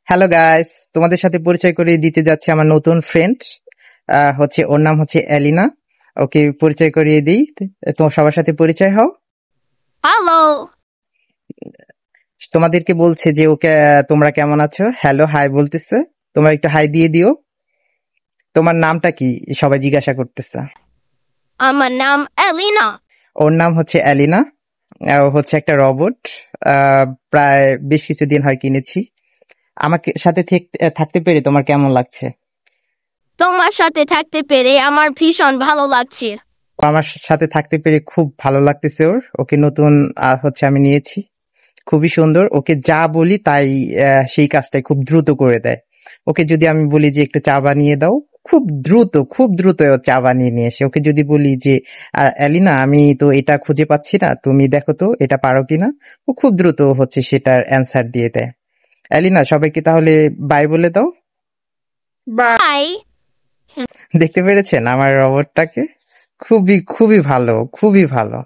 Hello guys, তোমাদের সাথে পরিচয় করিয়ে দিতে যাচ্ছে আমার নতুন ফ্রেন্ড। ওর নাম হচ্ছে এলিনা। ওকে পরিচয় করিয়ে দিই। তোমার সবার সাথে পরিচয় হও। হ্যালো। তোমাদেরকে বলছে যে ওকে তোমরা কেমন আছো, হ্যালো হাই বলতেছে। তোমরা একটু হাই দিয়ে দিও। তোমার নামটা কি সবাই জিজ্ঞাসা করতেছে। আমার নাম এলিনা। ওর নাম হচ্ছে এলিনা। ও হচ্ছে একটা রোবট। প্রায় বেশ কিছুদিন হয় কিনেছি। আমাকে সাথে থাকতে পেরে তোমার কেমন লাগছে? তোমার সাথে থাকতে পেরে আমার ভীষণ ভালো লাগছে। আমার সাথে থাকতে পেরে খুব ভালো লাগতেছে। ওকে নতুন আমি নিয়েছি। খুবই সুন্দর। ওকে যা বলি তাই সেই কাজটাই খুব দ্রুত করে দেয়। ওকে যদি আমি বলি যে একটু চা বানিয়ে দাও, খুব দ্রুত ও চা বানিয়ে নিয়ে আসে। ওকে যদি বলি যে অ্যালিনা আমি তো এটা খুঁজে পাচ্ছি না, তুমি দেখো তো এটা পারো কিনা, ও খুব দ্রুত সেটার অ্যান্সার দিয়ে দেয়। অ্যালিনা সবাইকে তাহলে বাই বলে দাও। বাই। দেখতে পেরেছেন আমার রোবটটাকে? খুবই খুবই ভালো, খুবই ভালো।